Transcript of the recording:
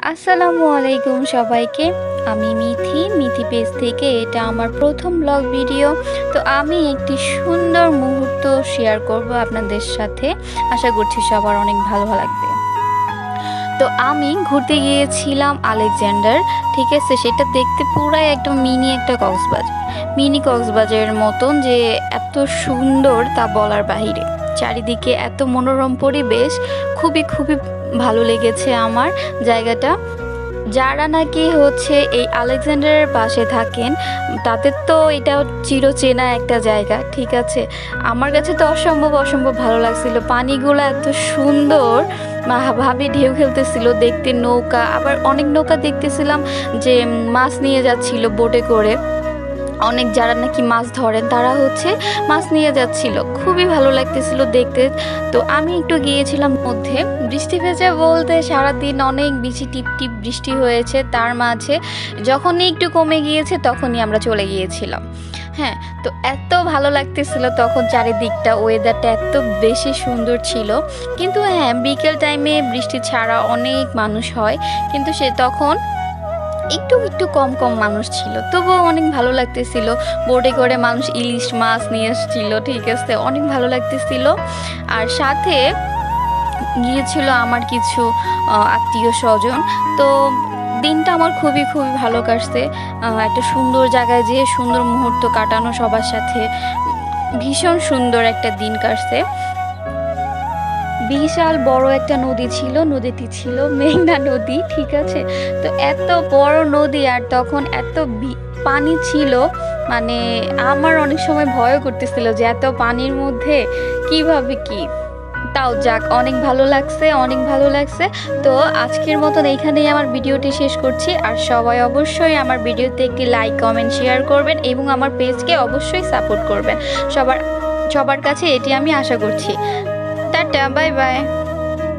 আসসালামু আলাইকুম সবাইকে। আমি মিথি পেজ থেকে এটা আমার প্রথম ব্লগ ভিডিও। তো আমি একটি সুন্দর মুহূর্ত শেয়ার করব আপনাদের সাথে। আশা করছি সবার অনেক ভালো লাগবে। তো আমি ঘুরতে গিয়েছিলাম আলেকজান্ডার, ঠিক আছে। সেটা দেখতে পুরাই একদম মিনি কক্সবাজারের মতন, যে এত সুন্দর তা বলার বাহিরে। চারিদিকে এত মনোরম পরিবেশ, খুবই খুবই ভালো লেগেছে আমার জায়গাটা। যারা নাকি এই আলেকজান্ডারের পাশে থাকেন, তাদের তো এটা চিরচেনা একটা জায়গা, ঠিক আছে। আমার কাছে তো অসম্ভব ভালো লাগছিল। পানিগুলো এত সুন্দর, ভাবে ঢেউ খেলতেছিল, দেখতে নৌকা, আবার অনেক নৌকা দেখতেছিলাম যে মাছ নিয়ে যাচ্ছিল বোটে করে। অনেক যারা নাকি মাছ ধরেন তারা মাছ নিয়ে যাচ্ছিল, খুবই ভালো লাগতেছিল দেখতে। তো আমি একটু গিয়েছিলাম মধ্যে, বৃষ্টি ভেজা বলতে সারাদিন অনেক বেশি টিপ বৃষ্টি হয়েছে, তার মাঝে যখনই একটু কমে গিয়েছে তখনই আমরা চলে গিয়েছিলাম। হ্যাঁ, তো এত ভালো লাগতেছিল তখন, চারিদিকটা ওয়েদারটা এত বেশি সুন্দর ছিল। কিন্তু হ্যাঁ, বিকেল টাইমে বৃষ্টি ছাড়া অনেক মানুষ হয়, কিন্তু সে তখন একটু কম মানুষ ছিল, তবুও অনেক ভালো লাগতেছিল। বোটে করে মানুষ ইলিশ মাছ নিয়ে এসেছিল, ঠিক আছে, অনেক ভালো লাগতেছিল। আর সাথে গিয়েছিল আমার কিছু আত্মীয় স্বজন। তো দিনটা আমার খুবই ভালো কাটছে। একটা সুন্দর জায়গায় যেয়ে সুন্দর মুহূর্ত কাটানো সবার সাথে, ভীষণ সুন্দর একটা দিন কাটছে। বিশাল বড় একটা নদী ছিল, নদীটি ছিল মেঘনা নদী, ঠিক আছে। তো এত বড় নদী, আর তখন এত পানি ছিল, মানে আমার অনেক সময় ভয়ও করতেছিল যে এত পানির মধ্যে কিভাবে কি। তাও যাক, অনেক ভালো লাগছে। তো আজকের মতন এইখানেই আমার ভিডিওটি শেষ করছি। আর সবাই অবশ্যই আমার ভিডিওতে একটি লাইক, কমেন্ট, শেয়ার করবেন এবং আমার পেজকে অবশ্যই সাপোর্ট করবেন। সবার কাছে এটি আমি আশা করছি। Tata, bye bye.